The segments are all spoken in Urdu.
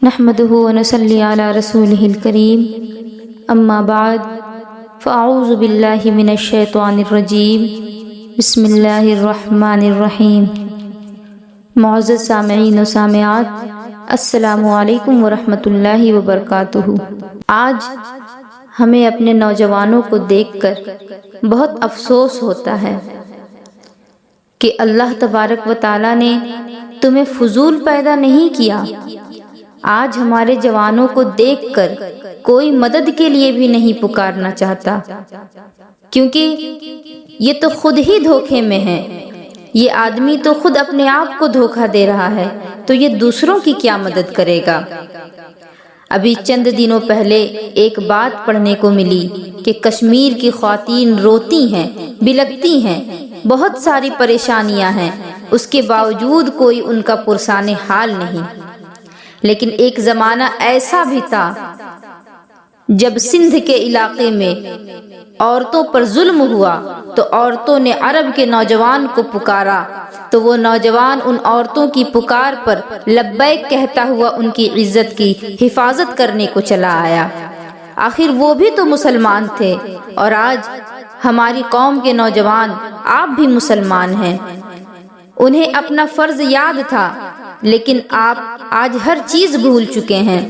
نحمده ونصلي على رسوله الكريم اما بعد فاعوذ باللہ من الشیطان الرجیم بسم اللہ الرحمن الرحیم۔ معزز سامعین و سامعات، السلام علیکم ورحمۃ اللہ وبرکاتہ۔ آج ہمیں اپنے نوجوانوں کو دیکھ کر بہت افسوس ہوتا ہے کہ اللہ تبارک و تعالیٰ نے تمہیں فضول پیدا نہیں کیا۔ آج ہمارے جوانوں کو دیکھ کر کوئی مدد کے لیے بھی نہیں پکارنا چاہتا، کیونکہ یہ تو خود ہی دھوکے میں ہے۔ یہ آدمی تو خود اپنے آپ کو دھوکہ دے رہا ہے، تو یہ دوسروں کی کیا مدد کرے گا؟ ابھی چند دنوں پہلے ایک بات پڑھنے کو ملی کہ کشمیر کی خواتین روتی ہیں، بلکتی ہیں، بہت ساری پریشانیاں ہیں، اس کے باوجود کوئی ان کا پرسان حال نہیں۔ لیکن ایک زمانہ ایسا بھی تھا جب سندھ کے علاقے میں عورتوں پر ظلم ہوا تو عورتوں نے عرب کے نوجوان کو پکارا، تو وہ نوجوان ان عورتوں کی پکار پر لبیک کہتا ہوا ان کی عزت کی حفاظت کرنے کو چلا آیا۔ آخر وہ بھی تو مسلمان تھے، اور آج ہماری قوم کے نوجوان آپ بھی مسلمان ہیں، انہیں اپنا فرض یاد تھا، لیکن آپ آج ہر چیز بھول چکے ہیں۔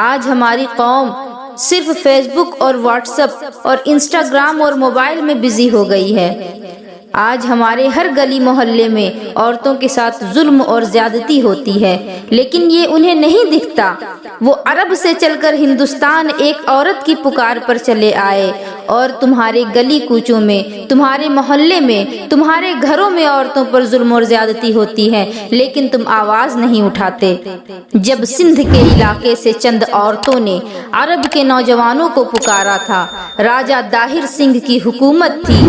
آج ہماری قوم صرف فیس بک اور واٹس ایپ اور انسٹاگرام اور موبائل میں بزی ہو گئی ہے۔ آج ہمارے ہر گلی محلے میں عورتوں کے ساتھ ظلم اور زیادتی ہوتی ہے، لیکن یہ انہیں نہیں دکھتا۔ وہ عرب سے چل کر ہندوستان ایک عورت کی پکار پر چلے آئے، اور تمہارے گلی کوچوں میں، تمہارے محلے میں، تمہارے گھروں میں عورتوں پر ظلم اور زیادتی ہوتی ہے، لیکن تم آواز نہیں اٹھاتے۔ جب سندھ کے علاقے سے چند عورتوں نے عرب کے نوجوانوں کو پکارا تھا، راجہ داہر سنگھ کی حکومت تھی،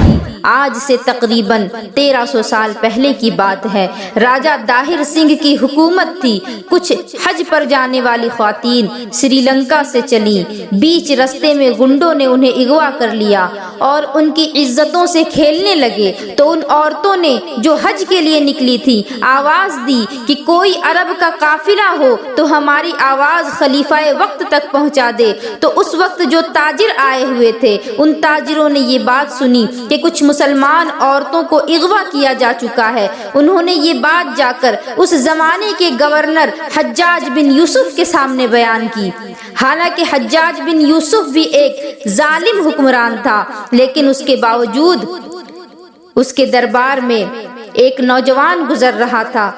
آج سے تقریباً 1300 سال پہلے کی بات ہے۔ راجہ داہر سنگھ کی حکومت تھی، کچھ حج پر جانے والی خواتین سری لنکا سے چلیں، بیچ رستے میں گنڈوں نے انہیں اغوا کر لیا اور ان کی عزتوں سے کھیلنے لگے، تو ان عورتوں نے جو حج کے لیے نکلی تھی آواز دی کہ کوئی عرب کا قافلہ ہو تو ہماری آواز خلیفہ وقت تک پہنچا دے۔ تو اس وقت جو تاجر آئے ہوئے تھے، ان تاجروں نے یہ بات سنی کہ کچھ مسلمان عورتوں کو اغوا کیا جا چکا ہے۔ انہوں نے یہ بات جا کر اس زمانے کے گورنر حجاج بن یوسف کے سامنے بیان کی۔ حالانکہ حجاج بن یوسف بھی ایک ظالم حکمران تھا، لیکن اس کے باوجود اس کے دربار میں ایک نوجوان گزر رہا تھا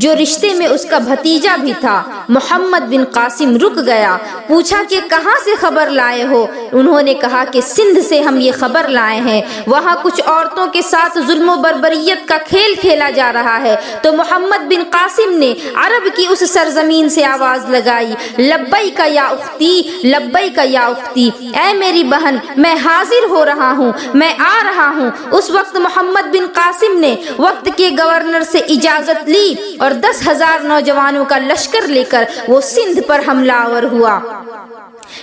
جو رشتے میں اس کا بھتیجا بھی تھا، محمد بن قاسم۔ رک گیا، پوچھا کہ کہاں سے خبر لائے ہو؟ انہوں نے کہا کہ سندھ سے ہم یہ خبر لائے ہیں، وہاں کچھ عورتوں کے ساتھ ظلم و بربریت کا کھیل کھیلا جا رہا ہے۔ تو محمد بن قاسم نے عرب کی اس سرزمین سے آواز لگائی، لبیک یا اختی، لبیک یا اختی، اے میری بہن، میں حاضر ہو رہا ہوں، میں آ رہا ہوں۔ اس وقت محمد بن قاسم نے وقت کے گورنر سے اجازت لی اور 10,000 نوجوانوں کا لشکر لے کر وہ سندھ پر حملہ آور ہوا۔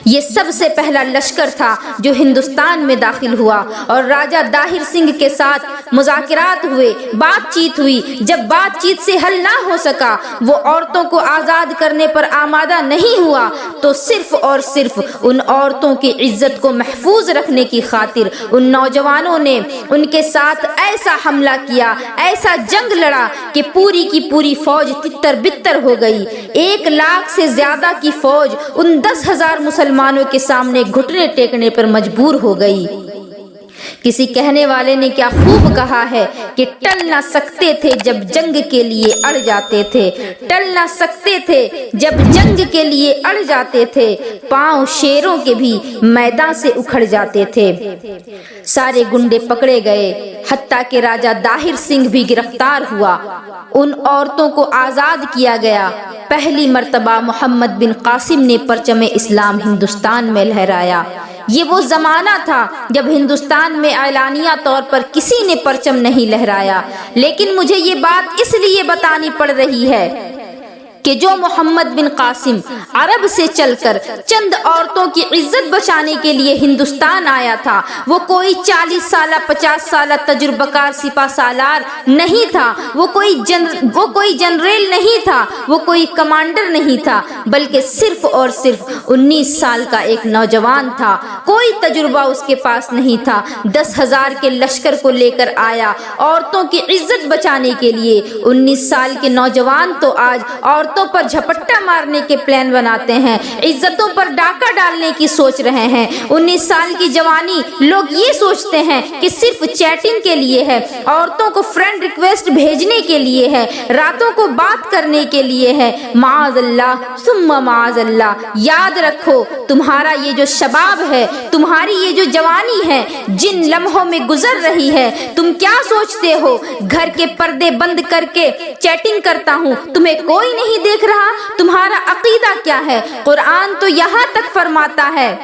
یہ سب سے پہلا لشکر تھا جو ہندوستان میں داخل ہوا، اور راجہ داہر سنگھ کے ساتھ مذاکرات ہوئے، بات چیت ہوئی۔ جب بات چیت سے حل نہ ہو سکا، وہ عورتوں کو آزاد کرنے پر آمادہ نہیں ہوا، تو صرف اور صرف ان عورتوں کی عزت کو محفوظ رکھنے کی خاطر ان نوجوانوں نے ان کے ساتھ ایسا حملہ کیا، ایسا جنگ لڑا کہ پوری کی پوری فوج تتر بتر ہو گئی۔ 1 لاکھ سے زیادہ کی فوج ان 10,000 مسلمانوں کے سامنے گھٹنے ٹیکنے پر مجبور ہو گئی۔ کسی کہنے والے نے کیا خوب کہا ہے کہ ٹل نہ سکتے تھے جب جنگ کے لیے اڑ جاتے تھے، ٹل نہ سکتے تھے جب جنگ کے لیے اڑ جاتے تھے، پاؤں شیروں کے بھی میدان سے اکھڑ جاتے تھے۔ سارے گنڈے پکڑے گئے، حتیٰ کہ راجہ داہر سنگھ بھی گرفتار ہوا، ان عورتوں کو آزاد کیا گیا۔ پہلی مرتبہ محمد بن قاسم نے پرچم اسلام ہندوستان میں لہرایا۔ یہ وہ زمانہ تھا جب ہندوستان میں اعلانیہ طور پر کسی نے پرچم نہیں لہرایا، لیکن مجھے یہ بات اس لیے بتانی پڑ رہی ہے کہ جو محمد بن قاسم عرب سے چل کر چند عورتوں کی عزت بچانے کے لیے ہندوستان آیا تھا، وہ کوئی 40 سالہ 50 سالہ تجربہ کار سپہ سالار نہیں تھا، وہ کوئی جنرل نہیں تھا، وہ کوئی کمانڈر نہیں تھا، بلکہ صرف اور صرف 19 سال کا ایک نوجوان تھا۔ کوئی تجربہ اس کے پاس نہیں تھا، 10,000 کے لشکر کو لے کر آیا عورتوں کی عزت بچانے کے لیے۔ 19 سال کے نوجوان تو آج عورتوں پر جھپٹا مارنے کے پلان بناتے ہیں، عزتوں پر ڈاکہ ڈالنے کی سوچ رہے ہیں۔ 19 سال کی جوانی لوگ یہ سوچتے ہیں کہ صرف چیٹنگ کے لیے ہے، عورتوں کو فرینڈ ریکویسٹ بھیجنے کے لیے ہے، راتوں کو بات کرنے کے لیے ہے۔ معاذ اللہ ثم معاذ اللہ، یاد رکھو تمہارا یہ جو شباب ہے، تمہاری یہ جو جوانی ہے، جن لمحوں میں گزر رہی ہے، تم کیا سوچتے ہو گھر کے پردے بند کر کے چیٹنگ کرتا ہوں، تمہیں کوئی نہیں دیکھ رہا؟ تمہارا عقیدہ کیا ہے؟ قرآن تو یہاں تک فرماتا ہے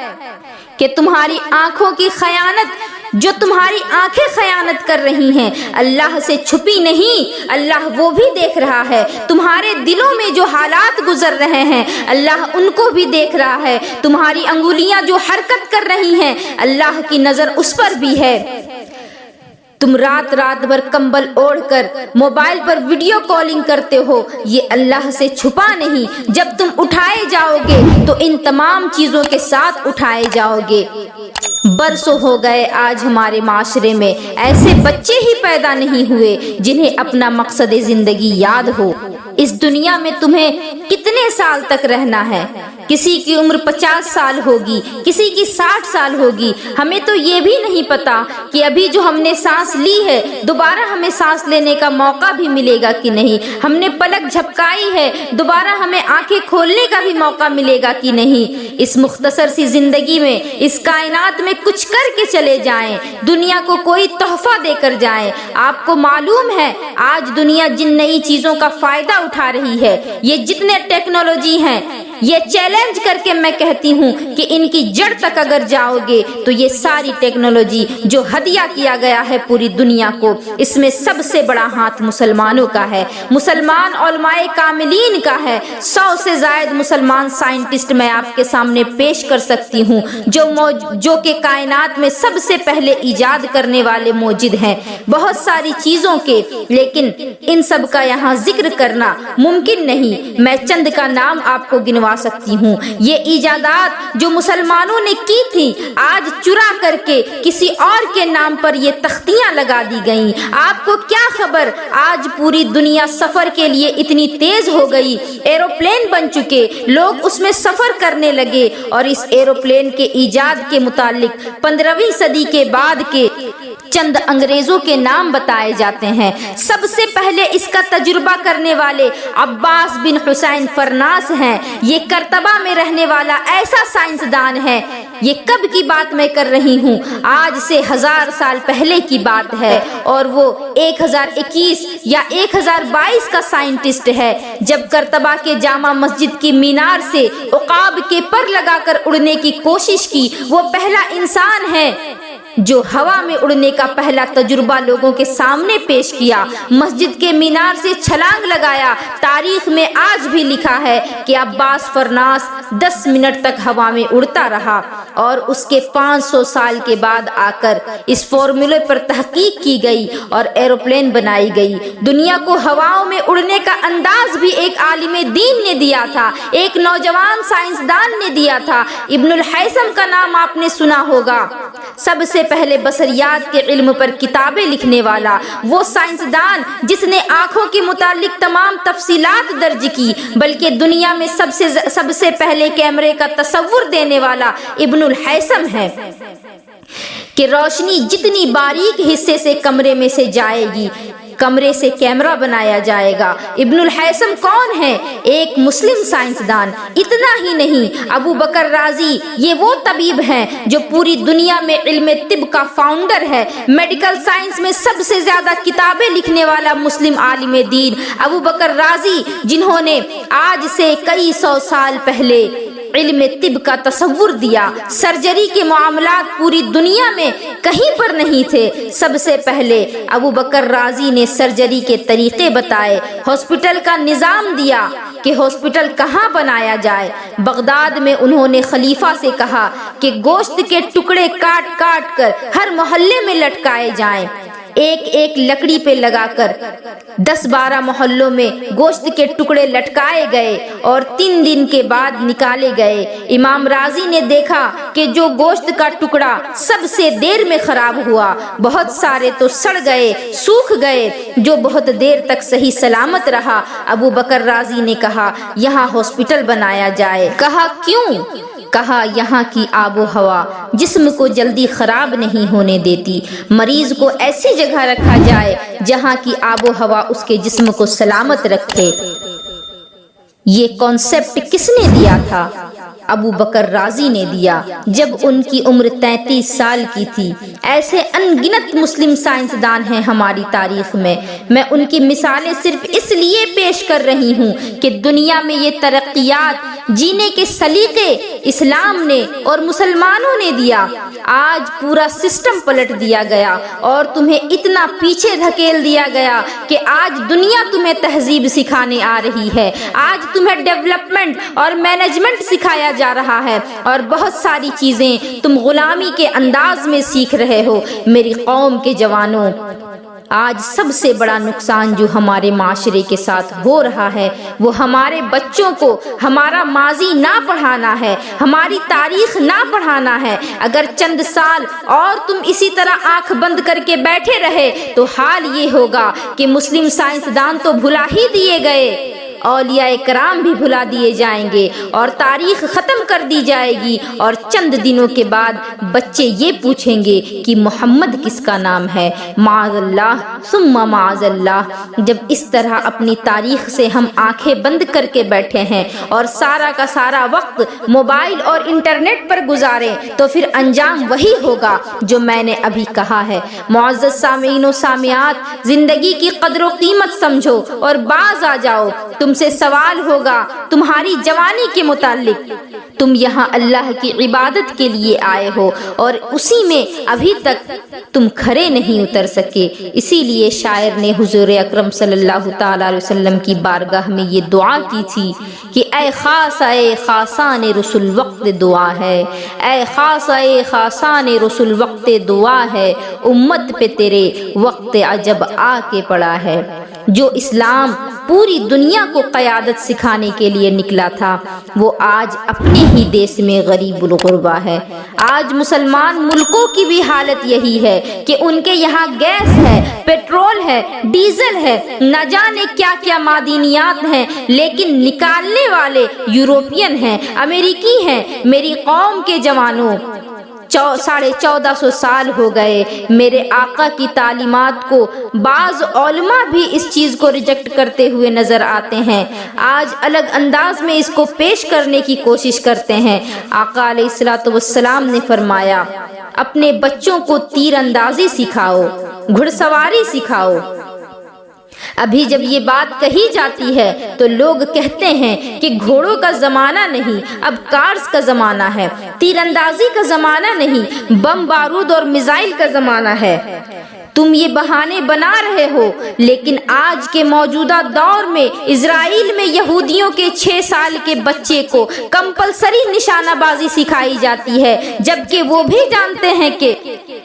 کہ تمہاری آنکھوں کی خیانت، جو تمہاری آنکھیں خیانت کر رہی ہیں، اللہ سے چھپی نہیں، اللہ وہ بھی دیکھ رہا ہے۔ تمہارے دلوں میں جو حالات گزر رہے ہیں، اللہ ان کو بھی دیکھ رہا ہے۔ تمہاری انگلیاں جو حرکت کر رہی ہیں، اللہ کی نظر اس پر بھی ہے۔ تم رات بھر کمبل اوڑھ کر موبائل پر ویڈیو کالنگ کرتے ہو، یہ اللہ سے چھپا نہیں۔ جب تم اٹھائے جاؤ گے تو ان تمام چیزوں کے ساتھ اٹھائے جاؤ گے۔ برسوں ہو گئے آج ہمارے معاشرے میں ایسے بچے ہی پیدا نہیں ہوئے جنہیں اپنا مقصد زندگی یاد ہو۔ اس دنیا میں تمہیں کتنے سال تک رہنا ہے؟ کسی کی عمر 50 سال ہوگی، کسی کی 60 سال ہوگی۔ ہمیں تو یہ بھی نہیں پتا کہ ابھی جو ہم نے سانس لی ہے دوبارہ ہمیں سانس لینے کا موقع بھی ملے گا کہ نہیں، ہم نے پلک جھپکائی ہے دوبارہ ہمیں آنکھیں کھولنے کا بھی موقع ملے گا کہ نہیں۔ اس مختصر سی زندگی میں اس کائنات میں کچھ کر کے چلے جائیں، دنیا کو کوئی تحفہ دے کر جائیں۔ آپ کو معلوم ہے آج دنیا جن نئی چیزوں کا فائدہ اٹھا رہی ہے، یہ جتنے ٹیکنالوجی ہیں، یہ چیلنج کر کے میں کہتی ہوں کہ ان کی جڑ تک اگر جاؤ گے تو یہ ساری ٹیکنالوجی جو ہدیہ کیا گیا ہے پوری دنیا کو، اس میں سب سے بڑا ہاتھ مسلمانوں کا ہے، مسلمان علماء کاملین کا ہے۔ 100 سے زائد مسلمان سائنٹسٹ میں آپ کے سامنے پیش کر سکتی ہوں جو کہ کائنات میں سب سے پہلے ایجاد کرنے والے موجود ہیں بہت ساری چیزوں کے، لیکن ان سب کا یہاں ذکر کرنا ممکن نہیں۔ میں چند کا نام آپ کو گنوا سکتی ہوں۔ یہ ایجادات جو مسلمانوں نے کی تھی آج چرا کر کے کسی اور کے نام پر یہ تختیاں لگا دی گئیں۔ آپ کو کیا خبر آج پوری دنیا سفر کے لیے اتنی تیز ہو گئی، ایروپلین بن چکے، لوگ اس میں سفر کرنے لگے، اور اس ایروپلین کے ایجاد کے متعلق 15ویں صدی کے بعد کے چند انگریزوں کے نام بتائے جاتے ہیں۔ سب سے پہلے اس کا تجربہ کرنے والے عباس بن حسین فرناس ہیں۔ یہ کرتبہ میں رہنے والا ایسا سائنسدان ہے، یہ کب کی بات میں کر رہی ہوں، آج سے 1000 سال پہلے کی بات ہے، اور وہ 1021 یا 1022 کا سائنٹسٹ ہے۔ جب کرتبہ کے جامع مسجد کی مینار سے عقاب کے پر لگا کر اڑنے کی کوشش کی، وہ پہلا انسان ہے جو ہوا میں اڑنے کا پہلا تجربہ لوگوں کے سامنے پیش کیا، مسجد کے مینار سے چھلانگ لگایا۔ تاریخ میں آج بھی لکھا ہے کہ عباس فرناس 10 منٹ تک ہوا میں اڑتا رہا، اور اس کے 500 سال کے بعد آ کر اس فارمولے پر تحقیق کی گئی اور ایروپلین بنائی گئی۔ دنیا کو ہواؤں میں اڑنے کا انداز بھی ایک عالم دین نے دیا تھا، ایک نوجوان سائنسدان نے دیا تھا۔ ابن الحیثم کا نام آپ نے سنا ہوگا، سب سے پہلے بصریات کے علم پر کتابیں لکھنے والا، وہ سائنسدان جس نے آنکھوں کے متعلق تمام تفصیلات درج کی، بلکہ دنیا میں سب سے پہلے کیمرے کا تصور دینے والا ابن الحیثم ہے کہ روشنی جتنی باریک حصے سے کمرے میں سے جائے گی، کمرے سے کیمرہ بنایا جائے گا۔ ابن الحیثم کون ہے؟ ایک مسلم سائنسدان۔ اتنا ہی نہیں، ابو بکر رازی یہ وہ طبیب ہیں جو پوری دنیا میں علم طب کا فاؤنڈر ہے، میڈیکل سائنس میں سب سے زیادہ کتابیں لکھنے والا مسلم عالم دین ابو بکر رازی، جنہوں نے آج سے کئی 100 سال پہلے علم طب کا تصور دیا۔ سرجری کے معاملات پوری دنیا میں کہیں پر نہیں تھے، سب سے پہلے ابو بکر رازی نے سرجری کے طریقے بتائے، ہاسپٹل کا نظام دیا، کہ ہاسپٹل کہاں بنایا جائے۔ بغداد میں انہوں نے خلیفہ سے کہا کہ گوشت کے ٹکڑے کاٹ کاٹ کر ہر محلے میں لٹکائے جائیں۔ ایک ایک لکڑی پہ لگا کر 10-12 محلوں میں گوشت کے ٹکڑے لٹکائے گئے اور 3 دن کے بعد نکالے گئے۔ امام رازی نے دیکھا کہ جو گوشت کا ٹکڑا سب سے دیر میں خراب ہوا، بہت سارے تو سڑ گئے، سوکھ گئے، جو بہت دیر تک صحیح سلامت رہا۔ ابو بکر رازی نے کہا یہاں ہاسپٹل بنایا جائے۔ کہا کیوں؟ کہا یہاں کی آب و ہوا جسم کو جلدی خراب نہیں ہونے دیتی، مریض کو ایسی جگہ رکھا جائے جہاں کی آب و ہوا اس کے جسم کو سلامت رکھے۔ یہ کانسیپٹ کس نے دیا تھا؟ ابو بکر رازی نے دیا جب ان کی عمر 33 سال کی تھی۔ ایسے ان گنت مسلم سائنسدان ہیں ہماری تاریخ میں ان کی مثالیں صرف اس لیے پیش کر رہی ہوں کہ دنیا میں یہ ترقیات جینے کے سلیقے اسلام نے اور مسلمانوں نے دیا۔ آج پورا سسٹم پلٹ دیا گیا اور تمہیں اتنا پیچھے دھکیل دیا گیا کہ آج دنیا تمہیں تہذیب سکھانے آ رہی ہے، آج تمہیں ڈیولپمنٹ اور مینجمنٹ سکھایا جا رہا ہے اور بہت ساری چیزیں تم غلامی کے انداز میں سیکھ رہے ہو۔ میری قوم کے جوانوں، آج سب سے بڑا نقصان جو ہمارے معاشرے کے ساتھ ہو رہا ہے وہ ہمارے بچوں کو ہمارا ماضی نہ پڑھانا ہے، ہماری تاریخ نہ پڑھانا ہے۔ اگر چند سال اور تم اسی طرح آنکھ بند کر کے بیٹھے رہے تو حال یہ ہوگا کہ مسلم سائنسدان تو بھلا ہی دیے گئے، اولیاء کرام بھی بھلا دیے جائیں گے اور تاریخ ختم کر دی جائے گی، اور چند دنوں کے بعد بچے یہ پوچھیں گے کہ محمد کس کا نام ہے۔ معاذ اللہ ثم معاذ اللہ۔ جب اس طرح اپنی تاریخ سے ہم آنکھیں بند کر کے بیٹھے ہیں اور سارا کا سارا وقت موبائل اور انٹرنیٹ پر گزاریں تو پھر انجام وہی ہوگا جو میں نے ابھی کہا ہے۔ معزز سامعین و سامعات، زندگی کی قدر و قیمت سمجھو اور باز آ جاؤ۔ تم سے سوال ہوگا تمہاری جوانی کے متعلق۔ تم یہاں اللہ کی عبادت کے لیے آئے ہو اور اسی میں ابھی تک تم کھڑے نہیں اتر سکے۔ اسی لیے شاعر نے حضور اکرم صلی اللہ تعالی علیہ وسلم کی بارگاہ میں یہ دعا کی تھی کہ اے خاص اے خاصان رسول وقت دعا ہے، اے خاص اے خاصان رسول وقت دعا ہے، امت پہ تیرے وقت عجب آ کے پڑا ہے۔ جو اسلام پوری دنیا کو قیادت سکھانے کے لیے نکلا تھا وہ آج اپنے ہی دیش میں غریب الغربا ہے۔ آج مسلمان ملکوں کی بھی حالت یہی ہے کہ ان کے یہاں گیس ہے، پیٹرول ہے، ڈیزل ہے، نہ جانے کیا کیا معدنیات ہیں، لیکن نکالنے والے یورپین ہیں، امریکی ہیں۔ میری قوم کے جوانوں، 1450 سال ہو گئے میرے آقا کی تعلیمات کو بعض علماء بھی اس چیز کو ریجیکٹ کرتے ہوئے نظر آتے ہیں۔ آج الگ انداز میں اس کو پیش کرنے کی کوشش کرتے ہیں۔ آقا علیہ الصلوۃ والسلام نے فرمایا اپنے بچوں کو تیر اندازی سکھاؤ، گھڑ سواری سکھاؤ۔ ابھی جب یہ بات کہی جاتی ہے تو لوگ کہتے ہیں کہ گھوڑوں کا زمانہ نہیں، اب کارز کا زمانہ ہے، تیر اندازی کا زمانہ نہیں، بم بارود اور میزائل کا زمانہ ہے۔ تم یہ بہانے بنا رہے ہو، لیکن آج کے موجودہ دور میں اسرائیل میں یہودیوں کے 6 سال کے بچے کو کمپلسری نشانہ بازی سکھائی جاتی ہے، جبکہ وہ بھی جانتے ہیں کہ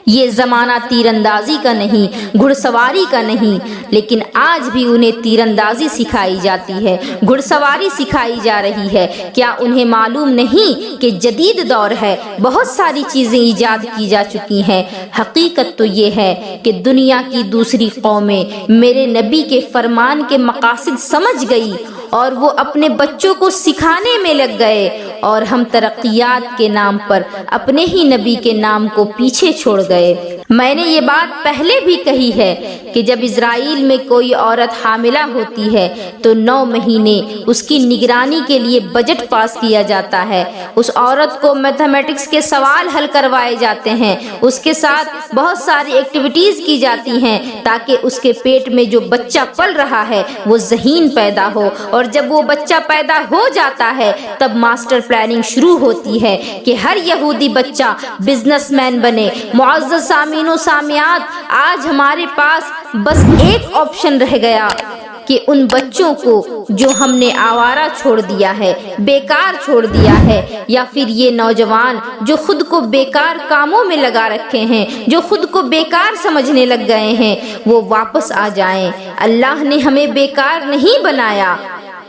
یہ زمانہ تیر اندازی کا نہیں، گھڑ سواری کا نہیں، لیکن آج بھی انہیں تیر اندازی سکھائی جاتی ہے، گھڑ سواری سکھائی جا رہی ہے۔ کیا انہیں معلوم نہیں کہ جدید دور ہے، بہت ساری چیزیں ایجاد کی جا چکی ہیں؟ حقیقت تو یہ ہے کہ دنیا کی دوسری قومیں میرے نبی کے فرمان کے مقاصد سمجھ گئی اور وہ اپنے بچوں کو سکھانے میں لگ گئے، اور ہم ترقیات کے نام پر اپنے ہی نبی کے نام کو پیچھے چھوڑ گئے۔ میں نے یہ بات پہلے بھی کہی ہے کہ جب اسرائیل میں کوئی عورت حاملہ ہوتی ہے تو 9 مہینے اس کی نگرانی کے لیے بجٹ پاس کیا جاتا ہے، اس عورت کو میتھمیٹکس کے سوال حل کروائے جاتے ہیں، اس کے ساتھ بہت ساری ایکٹیویٹیز کی جاتی ہیں تاکہ اس کے پیٹ میں جو بچہ پل رہا ہے وہ ذہین پیدا ہو، اور جب وہ بچہ پیدا ہو جاتا ہے تب ماسٹر پلاننگ شروع ہوتی ہے کہ ہر یہودی بچہ بزنس مین بنے۔ معزز سامعین و سامعات، آج ہمارے پاس بس ایک آپشن رہ گیا کہ ان بچوں کو جو ہم نے آوارہ چھوڑ دیا ہے، بیکار چھوڑ دیا ہے، یا پھر یہ نوجوان جو خود کو بیکار کاموں میں لگا رکھے ہیں، جو خود کو بیکار سمجھنے لگ گئے ہیں، وہ واپس آ جائیں۔ اللہ نے ہمیں بیکار نہیں بنایا۔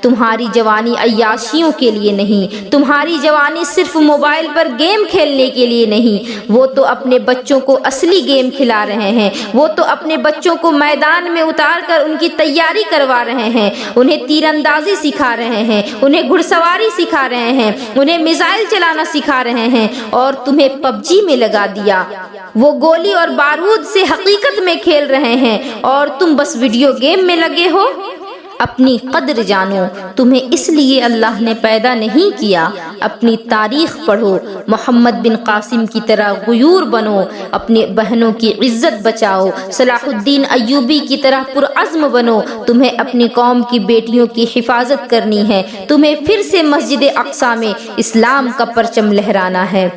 تمہاری جوانی عیاشیوں کے لیے نہیں، تمہاری جوانی صرف موبائل پر گیم کھیلنے کے لیے نہیں۔ وہ تو اپنے بچوں کو اصلی گیم کھلا رہے ہیں، وہ تو اپنے بچوں کو میدان میں اتار کر ان کی تیاری کروا رہے ہیں، انہیں تیر اندازی سکھا رہے ہیں، انہیں گھڑ سواری سکھا رہے ہیں، انہیں میزائل چلانا سکھا رہے ہیں، اور تمہیں پب جی میں لگا دیا۔ وہ گولی اور بارود سے حقیقت میں کھیل رہے ہیں اور تم بس ویڈیو گیم میں لگے ہو۔ اپنی قدر جانو، تمہیں اس لیے اللہ نے پیدا نہیں کیا۔ اپنی تاریخ پڑھو، محمد بن قاسم کی طرح غیور بنو، اپنی بہنوں کی عزت بچاؤ، صلاح الدین ایوبی کی طرح پرعزم بنو۔ تمہیں اپنی قوم کی بیٹیوں کی حفاظت کرنی ہے، تمہیں پھر سے مسجد اقصی میں اسلام کا پرچم لہرانا ہے۔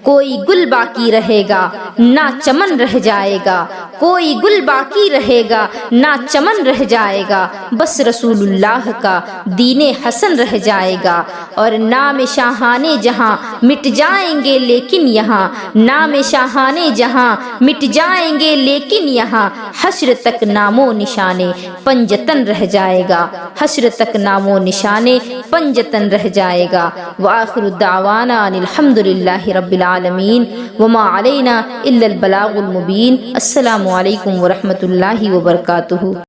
کوئی گل باقی رہے گا نہ چمن رہ جائے گا، کوئی گل باقی رہے گا نہ چمن رہ جائے گا، بس رسول اللہ کا دین حسن رہ جائے گا۔ اور نام شاہان جہاں مٹ جائیں گے لیکن یہاں، نام شاہان جہاں مٹ جائیں گے لیکن یہاں، حشر تک نام و نشانے پنجتن رہ جائے گا، حشر تک نام و نشانے پنجتن رہ جائے گا۔ وآخر دعوانا ان الحمد للہ رب العالمین وما علینا الا البلاغ المبین۔ السلام علیکم ورحمۃ اللہ وبرکاتہ۔